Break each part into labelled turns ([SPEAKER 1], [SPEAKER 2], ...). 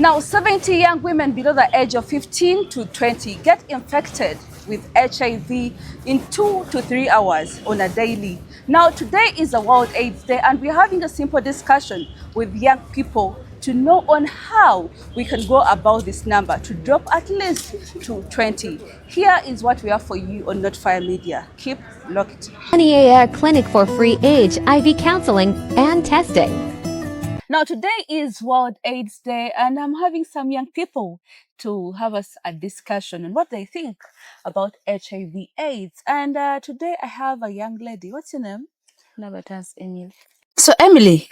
[SPEAKER 1] Now, 70 young women below the age of 15 to 20 get infected with HIV in 2 to 3 hours on a daily. Now, today is a World AIDS Day, and we're having a simple discussion with young people to know on how we can go about this number to drop at least to 20. Here is what we have for you on Notify Media. Keep locked.
[SPEAKER 2] NEAR Clinic for free HIV counseling and testing.
[SPEAKER 1] Now, today is World AIDS Day, and I'm having some young people to have us a discussion on what they think about HIV/AIDS. And today I have a young lady. What's your name?
[SPEAKER 3] Labatas Emil.
[SPEAKER 1] So, Emily,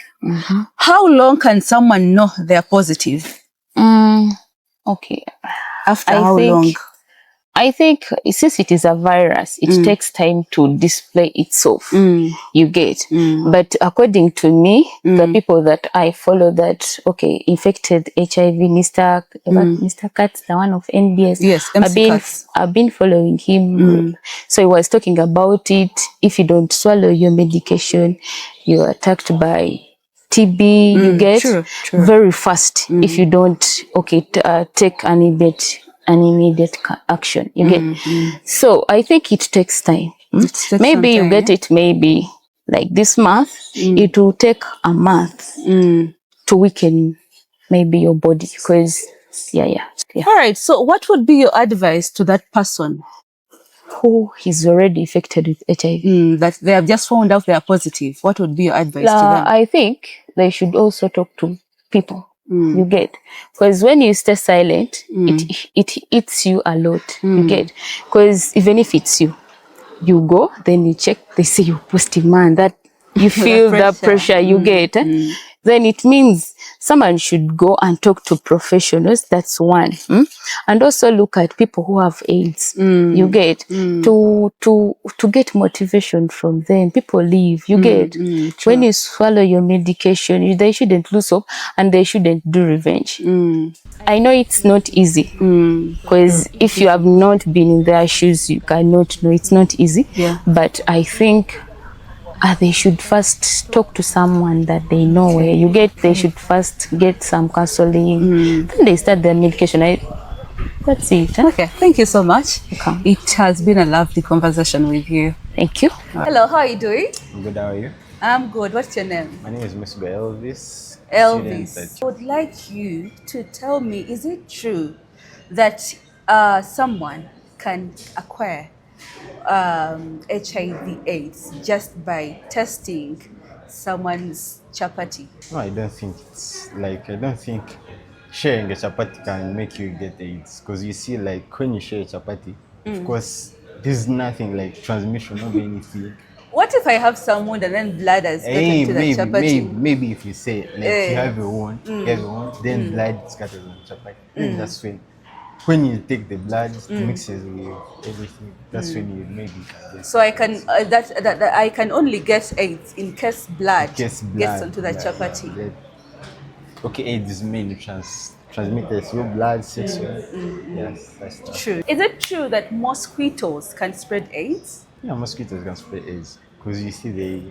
[SPEAKER 1] how long can someone know they're positive?
[SPEAKER 3] Okay.
[SPEAKER 1] After how long?
[SPEAKER 3] I think since it is a virus, it takes time to display itself. You get. But according to me, the people that I follow that, okay, infected HIV, Mr. Katz, the one of NBS.
[SPEAKER 1] Yes,
[SPEAKER 3] I've been following him. So he was talking about it. If you don't swallow your medication, you're attacked by TB, you get very fast. If you don't, take an immediate action, you get. So I think it takes time. Maybe you get it maybe like this month. It will take a month to weaken maybe your body, because yeah.
[SPEAKER 1] All right, so what would be your advice to that person
[SPEAKER 3] who is already infected with HIV,
[SPEAKER 1] that they have just found out they are positive? What would be your advice to them?
[SPEAKER 3] I think they should also talk to people. You get, because when you stay silent, it eats you a lot. You get, because even if it's you go, then you check, they say you're positive, man, that you feel that pressure, you get. Then it means someone should go and talk to professionals. That's one. And also look at people who have AIDS. You get, to get motivation from them. People leave. You get. When you swallow your medication, they shouldn't lose hope and they shouldn't do revenge. I know it's not easy, because if you have not been in their shoes, you cannot know. It's not easy. But I think they should first talk to someone that they know where you get. They should first get some counseling. Then they start their medication. That's it.
[SPEAKER 1] Okay, thank you so much.
[SPEAKER 3] Welcome.
[SPEAKER 1] It has been a lovely conversation with you.
[SPEAKER 3] Thank you.
[SPEAKER 1] Hello, how are you doing?
[SPEAKER 4] I'm good, how are you?
[SPEAKER 1] I'm good. What's your name?
[SPEAKER 4] My name is Mr. Elvis.
[SPEAKER 1] Elvis. I would like you to tell me, is it true that someone can acquire HIV/AIDS just by testing someone's chapati?
[SPEAKER 4] No, I don't think it's like, I don't think sharing a chapati can make you get AIDS. Because you see, like, when you share a chapati, of course, there's nothing like transmission of anything.
[SPEAKER 1] What if I have some wound and then blood has gotten into the chapati?
[SPEAKER 4] Maybe if you say, like, you have a wound, then blood scatters on the chapati. That's when you take the blood, it mixes with everything. That's when you maybe get.
[SPEAKER 1] So I can that I can only get AIDS in case blood gets onto the chapati.
[SPEAKER 4] Okay, AIDS is mainly transmitted through blood, sex. Yes, that's
[SPEAKER 1] true. Is it true that mosquitoes can spread AIDS?
[SPEAKER 4] Yeah, mosquitoes can spread AIDS, because you see they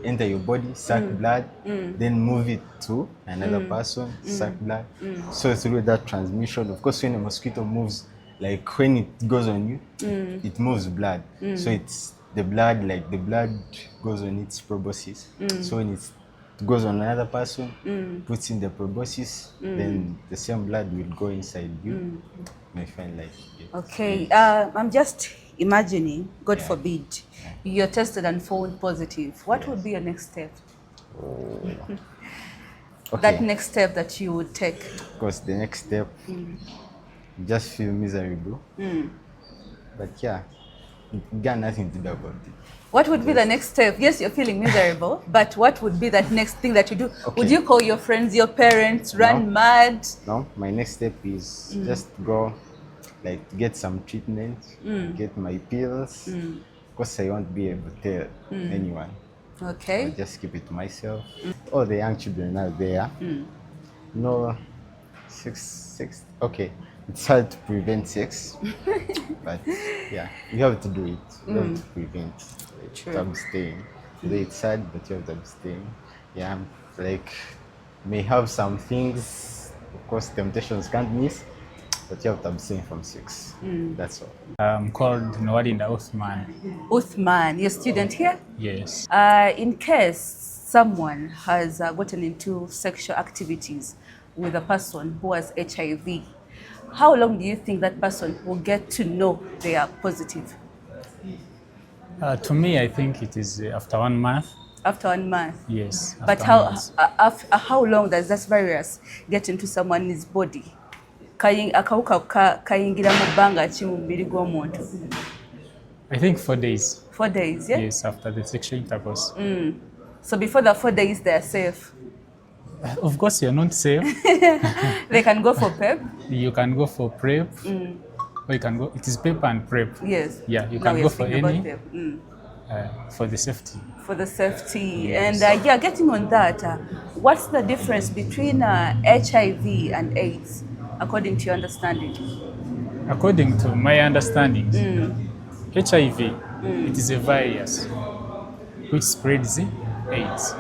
[SPEAKER 4] enter your body, suck blood, then move it to another person, suck blood. So through that transmission, of course, when a mosquito moves, like when it goes on you, it moves blood. So it's the blood, like the blood goes on its proboscis. So when it goes on another person, puts in the proboscis, then the same blood will go inside you. You may find like
[SPEAKER 1] okay, I'm just imagining, God forbid, you're tested and found positive. What would be your next step? That next step that you would take?
[SPEAKER 4] Of course, the next step, just feel miserable. But yeah, you got nothing to do about it.
[SPEAKER 1] What would be the next step? Yes, you're feeling miserable, but what would be that next thing that you do? Okay. Would you call your friends, your parents, run mad? No,
[SPEAKER 4] my next step is just go, like, get some treatment, get my pills. Because I won't be able to tell anyone.
[SPEAKER 1] Okay.
[SPEAKER 4] I'll just keep it to myself. All the young children are there. No, sex. Okay, it's hard to prevent sex, but yeah, you have to do it. You have to prevent. To abstain. It's sad, but you have to abstain. Yeah, like may have some things, of course, temptations can't miss, but you have to abstain from sex. That's all.
[SPEAKER 5] I'm called Nowarinda Uthman.
[SPEAKER 1] Uthman, your student here?
[SPEAKER 5] Yes.
[SPEAKER 1] In case someone has gotten into sexual activities with a person who has HIV, how long do you think that person will get to know they are positive?
[SPEAKER 5] To me, I think it is after 1 month.
[SPEAKER 1] After 1 month?
[SPEAKER 5] Yes.
[SPEAKER 1] But how long does this virus get into someone's body? Akawuka kayingira mu bbanga ki mu mubiri gw'omuntu?
[SPEAKER 5] I think 4 days.
[SPEAKER 1] 4 days, yeah?
[SPEAKER 5] Yes, after the sexual intercourse.
[SPEAKER 1] So before the 4 days, they are safe.
[SPEAKER 5] Of course, you're not safe.
[SPEAKER 1] They can go for PrEP.
[SPEAKER 5] You can go for PrEP. Or you can go, it is PrEP and PrEP.
[SPEAKER 1] Yes.
[SPEAKER 5] Yeah, you
[SPEAKER 1] Now
[SPEAKER 5] can
[SPEAKER 1] we
[SPEAKER 5] go
[SPEAKER 1] are
[SPEAKER 5] for
[SPEAKER 1] speaking about
[SPEAKER 5] any
[SPEAKER 1] PrEP.
[SPEAKER 5] for the safety.
[SPEAKER 1] For the safety.
[SPEAKER 5] Yes.
[SPEAKER 1] And yeah, getting on that, what's the difference between HIV and AIDS, according to your understanding?
[SPEAKER 5] According to my understanding, HIV, it is a virus which spreads AIDS.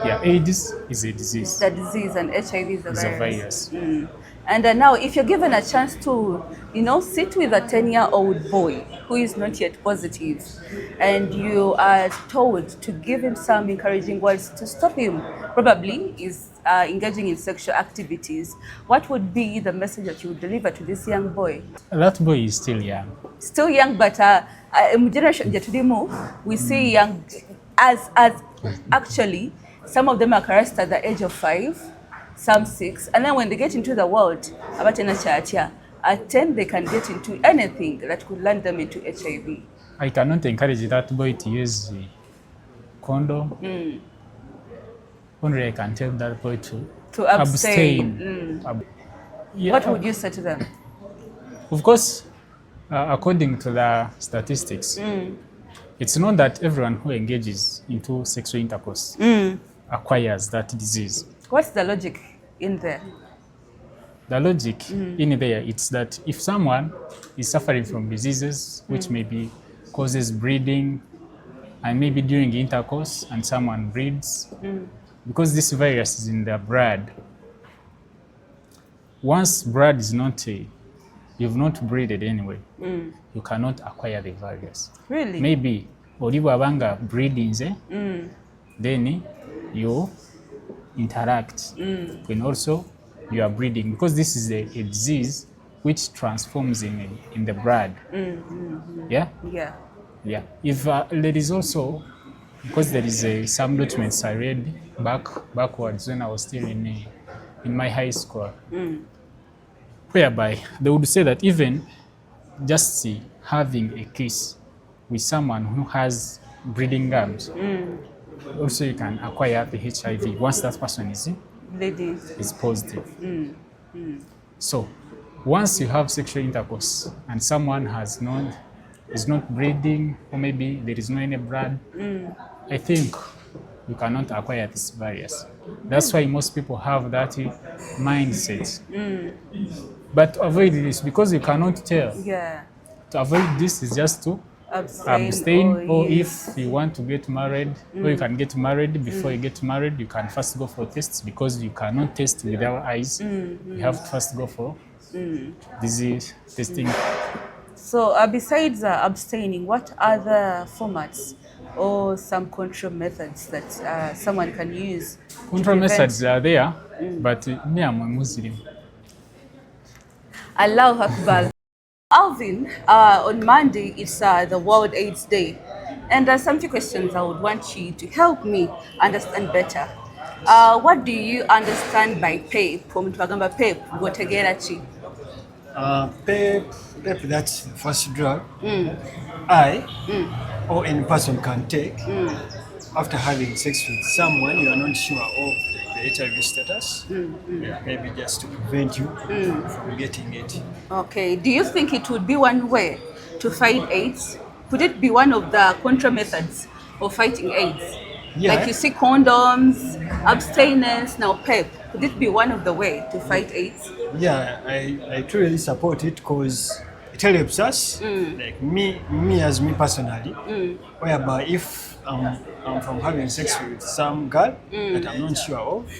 [SPEAKER 5] Yeah, AIDS is a disease.
[SPEAKER 1] The disease, and HIV is
[SPEAKER 5] It's a virus.
[SPEAKER 1] And now, if you're given a chance to, sit with a 10-year-old boy who is not yet positive, and you are told to give him some encouraging words to stop him, probably is engaging in sexual activities, what would be the message that you would deliver to this young boy?
[SPEAKER 5] That boy is still young.
[SPEAKER 1] Still young, but in generation we see young as actually some of them are caressed at the age of 5, some 6, and then when they get into the world, at 10 they can get into anything that could land them into HIV.
[SPEAKER 5] I cannot encourage that boy to use the condom. Only I can tell that boy to abstain. Yeah,
[SPEAKER 1] What would you say to them?
[SPEAKER 5] Of course, according to the statistics, it's not that everyone who engages into sexual intercourse acquires that disease.
[SPEAKER 1] What's the logic in there?
[SPEAKER 5] The logic in there, it's that if someone is suffering from diseases which maybe causes bleeding, and maybe during intercourse and someone bleeds, because this virus is in their blood, once blood is not, you've not bleeded anyway, you cannot acquire the virus.
[SPEAKER 1] Really?
[SPEAKER 5] Maybe oliva banga bleeding, then you interact when also you are bleeding, because this is a disease which transforms in the blood. Yeah?
[SPEAKER 1] Yeah.
[SPEAKER 5] Yeah. If there is also, because there is some documents I read backwards when I was still in my high school, whereby they would say that even just having a kiss with someone who has bleeding gums, also you can acquire the HIV once that person is positive. So once you have sexual intercourse and someone is not bleeding, or maybe there is no any blood, I think you cannot acquire this virus. That's why most people have that mindset. But to avoid this, because you cannot tell, to avoid this is just to abstain, or if you want to get married, or you can get married. Before you get married, you can first go for tests, because you cannot test with our eyes. You have to first go for disease testing.
[SPEAKER 1] So besides abstaining, what other formats or some control methods that someone can use?
[SPEAKER 5] Control methods are there, but me, I'm a Muslim.
[SPEAKER 1] Allahu Akbar. Alvin, on Monday, it's the World AIDS Day. And there's some few questions I would want you to help me understand better. What do you understand by PEP?
[SPEAKER 6] PEP, that's the first drug or any person can take after having sex with someone you are not sure of the HIV status, maybe just to prevent you from getting it.
[SPEAKER 1] Okay, do you think it would be one way to fight AIDS? Could it be one of the control methods of fighting AIDS?
[SPEAKER 6] Yeah.
[SPEAKER 1] Like you see condoms, abstinence, now PEP. Could it be one of the way to fight AIDS?
[SPEAKER 6] Yeah, I truly support it, because it helps us, like me as me personally, whereby if I'm from having sex with some girl that I'm not sure of,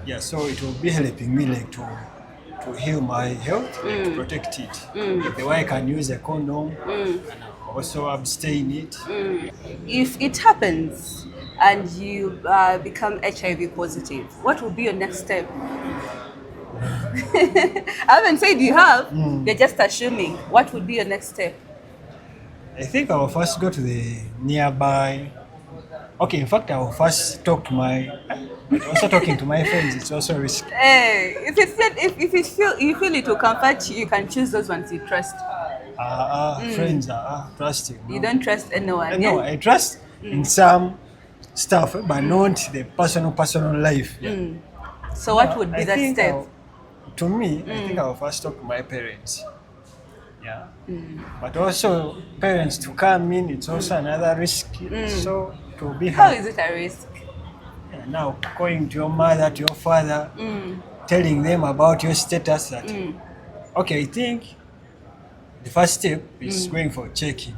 [SPEAKER 6] yeah, so it will be helping me like to heal my health, like to protect it. Like the way I can use a condom and also abstain it.
[SPEAKER 1] If it happens and you become HIV positive, what would be your next step? I haven't said you have, you're just assuming. What would be your next step?
[SPEAKER 6] I think I will first go to the nearby. Okay, in fact, I will first talk to but also talking to my friends, it's also risky.
[SPEAKER 1] You feel it will comfort you, you can choose those ones you trust.
[SPEAKER 6] Friends are trusting.
[SPEAKER 1] You don't trust anyone.
[SPEAKER 6] No, I trust in some stuff, but not the personal life. Yeah.
[SPEAKER 1] So what would be
[SPEAKER 6] I
[SPEAKER 1] that
[SPEAKER 6] think
[SPEAKER 1] step?
[SPEAKER 6] To me, I think I'll first talk to my parents. Yeah. But also, parents to come in, it's also another risk. So, to be
[SPEAKER 1] How is it a risk?
[SPEAKER 6] Yeah, now, going to your mother, to your father, telling them about your status that, okay, I think the first step is going for checking.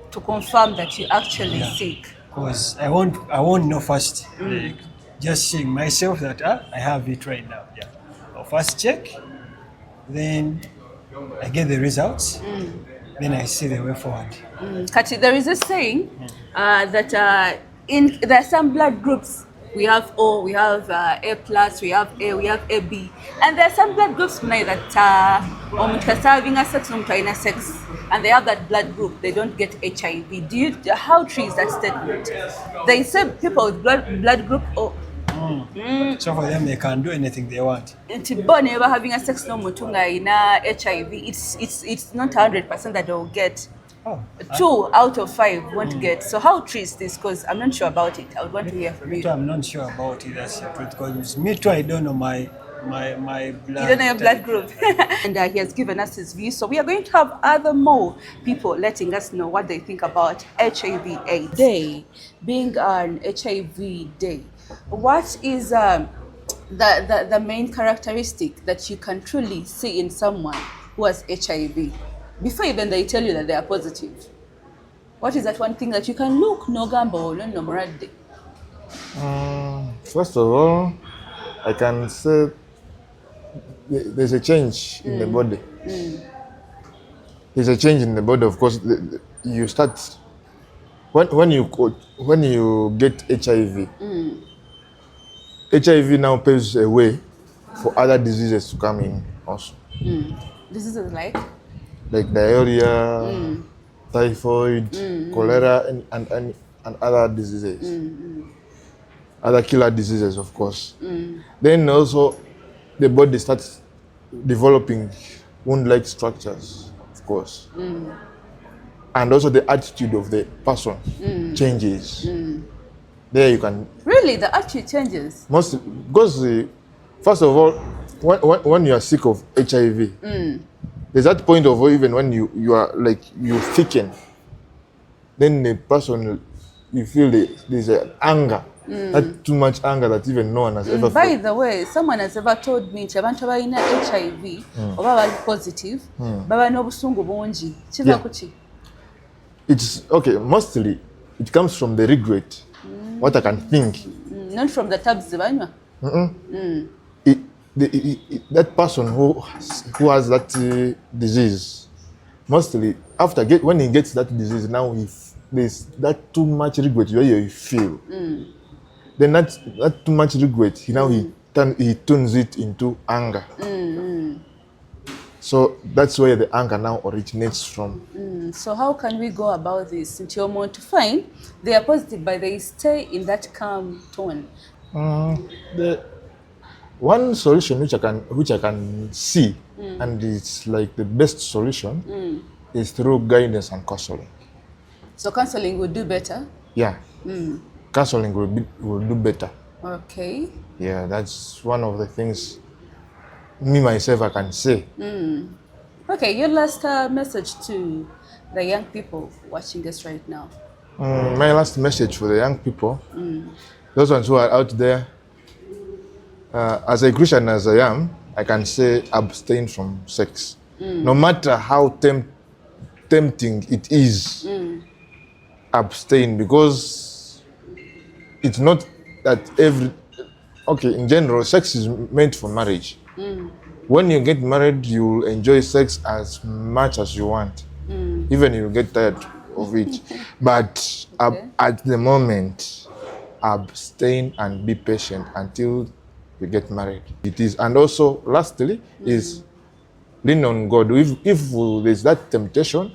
[SPEAKER 1] To confirm that you're actually sick.
[SPEAKER 6] Because I won't know first. Like, just seeing myself that I have it right now. Yeah. I'll first check, then I get the results, then I see the way forward.
[SPEAKER 1] Kati, there is a saying that there are some blood groups. We have O, we have A plus, we have A, we have AB, and there are some blood groups that omuntu having a sex, omuntu sex, and they have that blood group. They don't get HIV. How true is that statement? They say people with blood group O.
[SPEAKER 6] So for them, they can do anything they want.
[SPEAKER 1] Never having a sex no mutunga ina HIV, it's not 100% that they will get. 2 out of 5 won't get. So how true is this? Because I'm not sure about it. I would want to hear from you.
[SPEAKER 6] I'm not sure about it. That's the truth. Because me too, I don't know my blood.
[SPEAKER 1] You don't know your blood group. And he has given us his view. So we are going to have more people letting us know what they think about HIV/AIDS Day, being an HIV day. What is the main characteristic that you can truly see in someone who has HIV before even they tell you that they are positive? What is that one thing that you can look no gamble no morade?
[SPEAKER 7] First of all, I can say there's a change in the body. There's a change in the body. Of course, you start when you get HIV. HIV now paves a way for other diseases to come in also.
[SPEAKER 1] Diseases like
[SPEAKER 7] diarrhea, typhoid, cholera, and other diseases. Other killer diseases, of course. Then also, the body starts developing wound-like structures, of course. And also the attitude of the person changes. There you can...
[SPEAKER 1] Really? The attitude changes?
[SPEAKER 7] Because, first of all, when you are sick of HIV, there's that point of even when you are like, you thicken, then the person, you feel there's an anger. That too much anger that even no one has ever felt.
[SPEAKER 1] By the way, someone has ever told me nti abantu abalina HIV oba bali positive baba n'obusungu bungi. Kiva kuki?
[SPEAKER 7] It's okay, mostly it comes from the regret. What I can think.
[SPEAKER 1] Not from the tabs banywa.
[SPEAKER 7] That person who has that disease, mostly after when he gets that disease, now there's that too much regret where you feel. Then that too much regret, he turns it into anger. So that's where the anger now originates from.
[SPEAKER 1] So how can we go about this? Until you want to find they are positive, but they stay in that calm tone.
[SPEAKER 7] The one solution which I can see, and it's like the best solution, is through guidance and counseling.
[SPEAKER 1] So counseling would do better?
[SPEAKER 7] Yeah. Counseling will do better.
[SPEAKER 1] Okay.
[SPEAKER 7] Yeah, that's one of the things me myself I can say.
[SPEAKER 1] Okay, your last message to the young people watching us right now.
[SPEAKER 7] My last message for the young people, those ones who are out there, as a Christian as I am, I can say abstain from sex. No matter how tempting it is, abstain, because it's not that okay, in general, sex is meant for marriage. When you get married, you'll enjoy sex as much as you want. Even you'll get tired of it. But at the moment, abstain and be patient until you get married. It is. And also, lastly, is lean on God. If there's that temptation,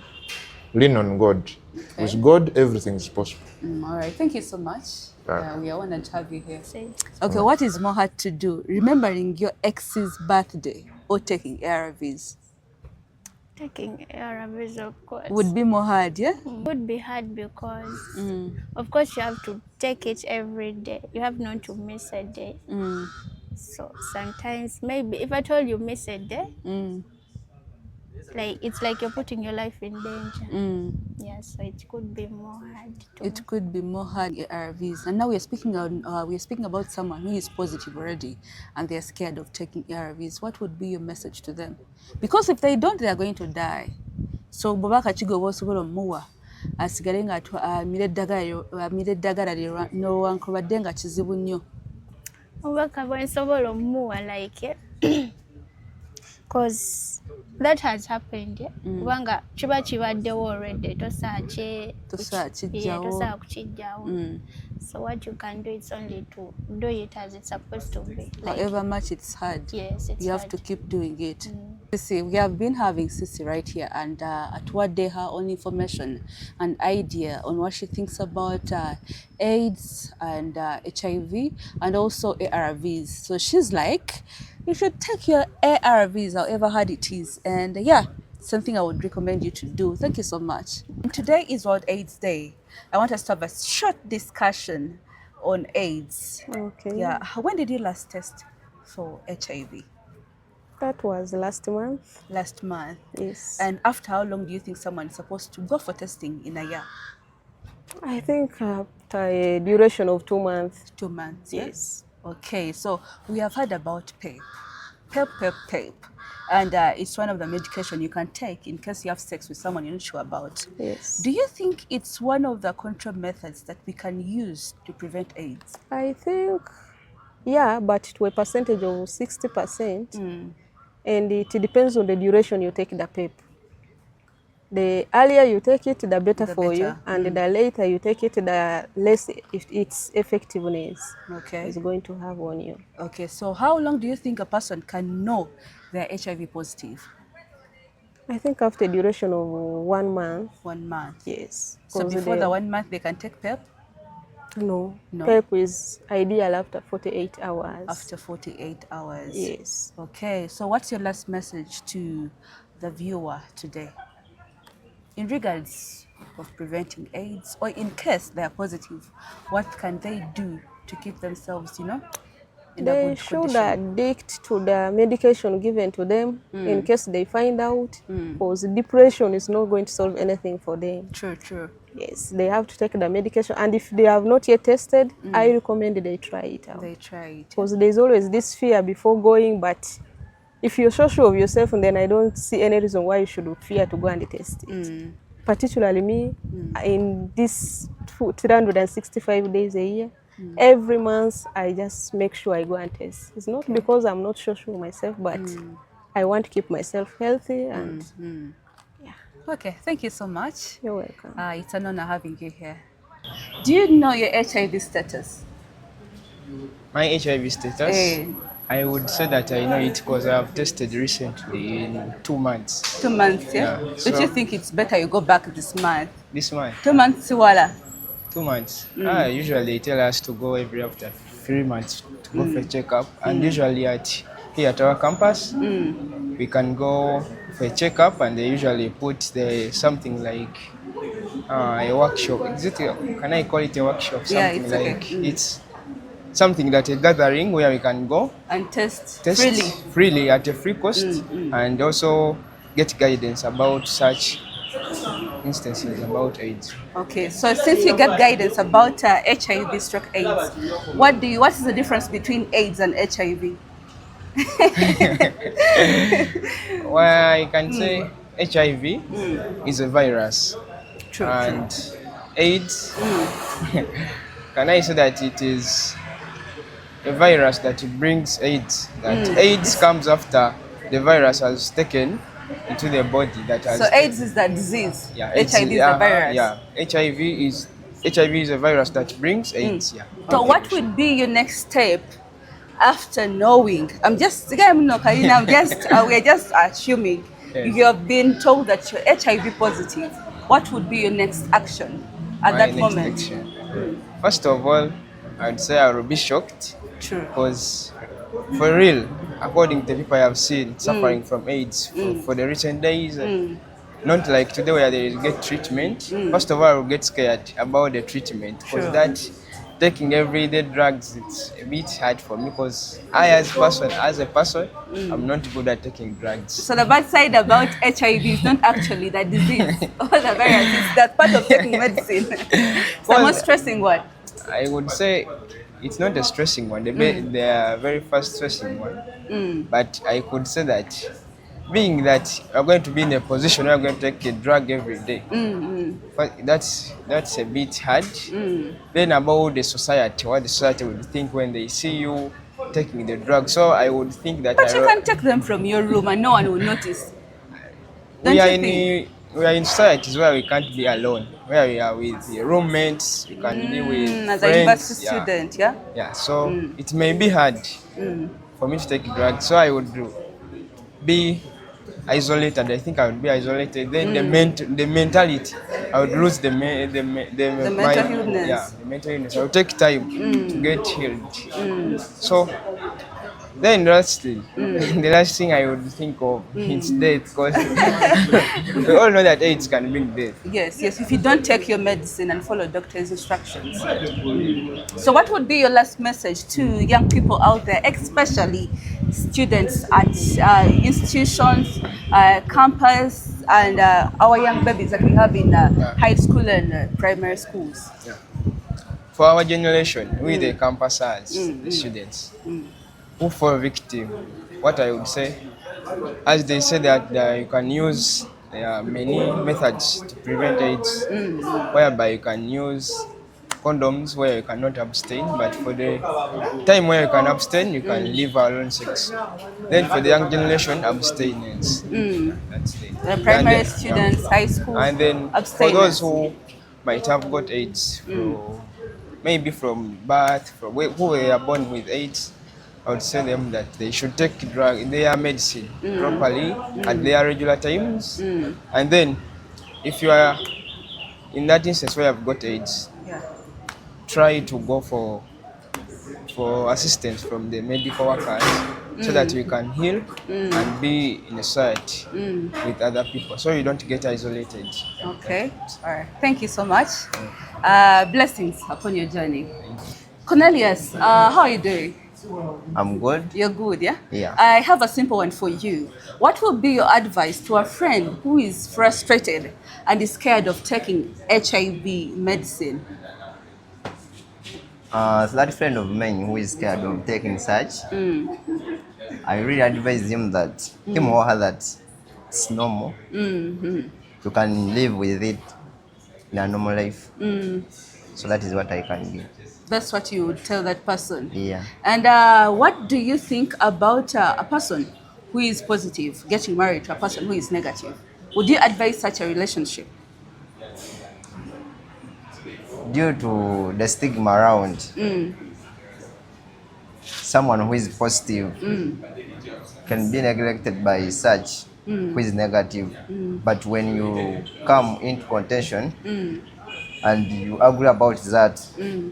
[SPEAKER 7] lean on God. With God, everything is possible.
[SPEAKER 1] All right, thank you so much.
[SPEAKER 7] Yeah.
[SPEAKER 1] We are honored to have you here. Okay, what is more hard to do? Remembering your ex's birthday or taking ARVs?
[SPEAKER 8] Taking ARVs, of course,
[SPEAKER 1] Would be more hard, yeah?
[SPEAKER 8] would be hard because, of course, you have to take it every day. You have not to miss a day. So sometimes, maybe if I told you miss a day, like it's like you're putting your life in danger. Yeah, so it could be more hard.
[SPEAKER 1] It could be more hard ARVs. And now we're speaking about someone who is positive already and they're scared of taking ARVs. What would be your message to them? Because if they don't, they are going to die. So Bobaka Chigo was muwa asigale nga amira eddagala lye newankubadde nga kizibu nnyo.
[SPEAKER 8] Obubaka bwensobola omuwa like because that has happened, yeah? Kubanga kiba kibaddewo already, tosaa kukijjawo. So what you can do is only to do it as it's supposed to be. Like,
[SPEAKER 1] however much it's hard,
[SPEAKER 8] yes, it's
[SPEAKER 1] you have
[SPEAKER 8] hard
[SPEAKER 1] to keep doing it. Sissy, we have been having Sissy right here, and at what day her own information and idea on what she thinks about AIDS and HIV and also ARVs. So she's like, you should take your ARVs, however hard it is. And yeah, something I would recommend you to do. Thank you so much. Today is World AIDS Day. I want us to have a short discussion on AIDS.
[SPEAKER 9] Okay.
[SPEAKER 1] Yeah. When did you last test for HIV?
[SPEAKER 9] That was last month.
[SPEAKER 1] Last month.
[SPEAKER 9] Yes.
[SPEAKER 1] And after how long do you think someone is supposed to go for testing in a year?
[SPEAKER 9] I think after a duration of 2 months.
[SPEAKER 1] 2 months. Yeah?
[SPEAKER 9] Yes.
[SPEAKER 1] Okay. So we have heard about PEP. PEP. And it's one of the medication you can take in case you have sex with someone you're not sure about.
[SPEAKER 9] Yes.
[SPEAKER 1] Do you think it's one of the control methods that we can use to prevent AIDS?
[SPEAKER 9] I think, yeah, but to a percentage of 60%. And it depends on the duration you take the PEP. The earlier you take it, the better for you. And the later you take it, the less its effectiveness is going to have on you.
[SPEAKER 1] Okay, so how long do you think a person can know they're HIV positive?
[SPEAKER 9] I think after a duration of 1 month.
[SPEAKER 1] 1 month?
[SPEAKER 9] Yes.
[SPEAKER 1] So before the 1 month they can take PEP?
[SPEAKER 9] No. PEP is ideal after 48 hours.
[SPEAKER 1] After 48 hours?
[SPEAKER 9] Yes.
[SPEAKER 1] Okay, so what's your last message to the viewer today in regards of preventing AIDS, or in case they are positive, what can they do to keep themselves, in a
[SPEAKER 9] they
[SPEAKER 1] good
[SPEAKER 9] should
[SPEAKER 1] condition?
[SPEAKER 9] addict to the medication given to them in case they find out, because depression is not going to solve anything for them.
[SPEAKER 1] True.
[SPEAKER 9] Yes, they have to take the medication, and if they have not yet tested, I recommend they try it out.
[SPEAKER 1] They try it.
[SPEAKER 9] Because there's always this fear before going, but if you're so sure of yourself, then I don't see any reason why you should fear to go and test it. Particularly me, in this 365 days a year, every month I just make sure I go and test. It's not because I'm not so sure myself, but I want to keep myself healthy and
[SPEAKER 1] Okay, thank you so much.
[SPEAKER 9] You're welcome.
[SPEAKER 1] It's an honor having you here. Do you know your HIV status?
[SPEAKER 10] My HIV status? I would say that I know it because I have tested recently in 2 months.
[SPEAKER 1] 2 months, yeah? Don't you think it's better you go back this month?
[SPEAKER 10] This month?
[SPEAKER 1] 2 months, wala?
[SPEAKER 10] 2 months. Usually they tell us to go every after 3 months to go for a checkup. And usually here at our campus, we can go for a checkup, and they usually put something like a workshop. Can I call it a workshop? Something it's something that a gathering where we can go
[SPEAKER 1] and test
[SPEAKER 10] freely at a free cost, and also get guidance about such instances about AIDS.
[SPEAKER 1] Okay, so since you get guidance about HIV/AIDS, what is the difference between AIDS and HIV?
[SPEAKER 10] Well, I can say HIV is a virus,
[SPEAKER 1] True,
[SPEAKER 10] and AIDS. Can I say that it is a virus that brings AIDS? That AIDS comes after the virus has taken into the body. That has
[SPEAKER 1] So AIDS is the disease.
[SPEAKER 10] yeah,
[SPEAKER 1] HIV is the virus.
[SPEAKER 10] Yeah, HIV is a virus that brings AIDS. Yeah.
[SPEAKER 1] So what would be your next step after knowing? I'm just we're just assuming
[SPEAKER 10] Yes.
[SPEAKER 1] you have been told that you're HIV positive. What would be your next action at
[SPEAKER 10] My
[SPEAKER 1] that
[SPEAKER 10] next
[SPEAKER 1] moment?
[SPEAKER 10] action. First of all, I'd say I will be shocked
[SPEAKER 1] True.
[SPEAKER 10] because, for real, according to people I have seen suffering from AIDS for the recent days, not like today where they get treatment. First of all, I will get scared about the treatment because
[SPEAKER 1] Sure.
[SPEAKER 10] that taking everyday drugs, it's a bit hard for me because as a person, I'm not good at taking drugs.
[SPEAKER 1] So the bad side about HIV is not actually the disease or the virus, it's that part of taking medicine. It's the
[SPEAKER 10] Well,
[SPEAKER 1] most stressing one.
[SPEAKER 10] I would say it's not a stressing one. They are very fast stressing one. But I could say that being that you're going to be in a position where you're going to take a drug every day, but that's a bit hard. Then about the society, what the society would think when they see you taking the drug. So I would think that
[SPEAKER 1] But you can take them from your room and no one will notice. Don't
[SPEAKER 10] we are
[SPEAKER 1] you think?
[SPEAKER 10] we are in societies where we can't be alone, where we are with the roommates, we can be with
[SPEAKER 1] As
[SPEAKER 10] friends.
[SPEAKER 1] a university
[SPEAKER 10] Yeah.
[SPEAKER 1] student, yeah?
[SPEAKER 10] Yeah, so it may be hard for me to take drugs. So I would be isolated. I think I would be isolated. Then the mentality, I would lose the
[SPEAKER 1] mental illness.
[SPEAKER 10] Yeah, the mental illness. I would take time to get healed. So then lastly, the last thing I would think of is death because we all know that AIDS can bring death.
[SPEAKER 1] Yes, yes, if you don't take your medicine and follow doctor's instructions. So what would be your last message to young people out there, especially students at institutions, campus, and our young babies that we have in high school and primary schools?
[SPEAKER 10] For our generation, we the campusers, the students, who fall victim, what I would say, as they say that you can use many methods to prevent AIDS, whereby you can use condoms where you cannot abstain, but for the time where you can abstain, you can live alone sex. Then for the young generation, abstinence. That's it.
[SPEAKER 1] The primary
[SPEAKER 10] And,
[SPEAKER 1] students, high school,
[SPEAKER 10] and then for
[SPEAKER 1] abstinence.
[SPEAKER 10] those who might have got AIDS, maybe from birth, who were born with AIDS, I would say them that they should take their medicine properly at their regular times. And then, if you are in that instance where you've got AIDS, try to go for assistance from the medical workers so that you can heal and be in a society with other people so you don't get isolated.
[SPEAKER 1] Okay, all right. Thank you so much. Blessings upon your journey. Cornelius, how are you doing?
[SPEAKER 11] I'm good.
[SPEAKER 1] You're good, yeah?
[SPEAKER 11] Yeah.
[SPEAKER 1] I have a simple one for you. What would be your advice to a friend who is frustrated and is scared of taking HIV medicine?
[SPEAKER 11] So that friend of mine who is scared of taking such, I really advise him that him or her that it's normal. You can live with it in a normal life. So that is what I can do.
[SPEAKER 1] That's what you would tell that person.
[SPEAKER 11] Yeah.
[SPEAKER 1] And what do you think about a person who is positive getting married to a person who is negative? Would you advise such a relationship?
[SPEAKER 11] Due to the stigma around, someone who is positive can be neglected by such who is negative. But when you come into contention and you agree about that,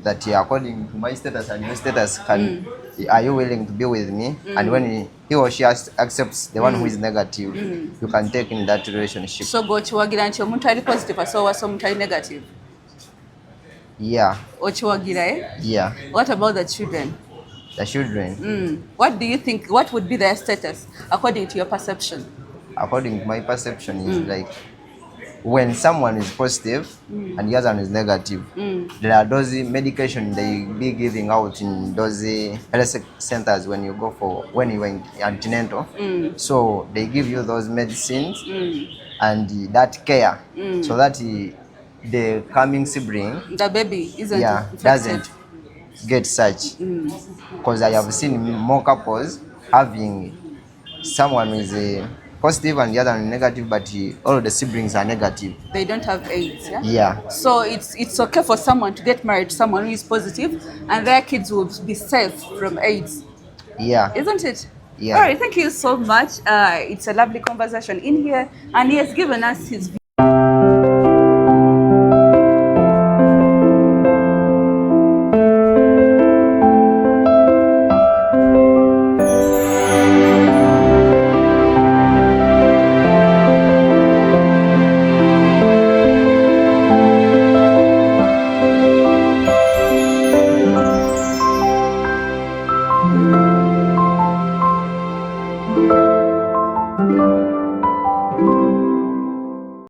[SPEAKER 11] that according to my status and your status, are you willing to be with me? And when he or she accepts the one who is negative, you can take in that relationship.
[SPEAKER 1] So go chiwagira nti omuntu ali positive asobola omuntu ali negative.
[SPEAKER 11] Yeah.
[SPEAKER 1] Ochiwagira, eh?
[SPEAKER 11] Yeah.
[SPEAKER 1] What about the children?
[SPEAKER 11] The children.
[SPEAKER 1] What do you think? What would be their status according to your perception?
[SPEAKER 11] According to my perception, is like when someone is positive and the other one is negative, there are those medication they be giving out in those health centers when you are in antenatal. So they give you those medicines and that care, so that the coming sibling,
[SPEAKER 1] The baby isn't infected.
[SPEAKER 11] doesn't get such. Because I have seen more couples having someone who is positive and the other one negative, but all the siblings are negative.
[SPEAKER 1] They don't have AIDS, yeah?
[SPEAKER 11] Yeah.
[SPEAKER 1] So it's okay for someone to get married to someone who is positive and their kids will be safe from AIDS.
[SPEAKER 11] Yeah.
[SPEAKER 1] Isn't it?
[SPEAKER 11] Yeah.
[SPEAKER 1] All right, thank you so much. It's a lovely conversation in here, and he has given us his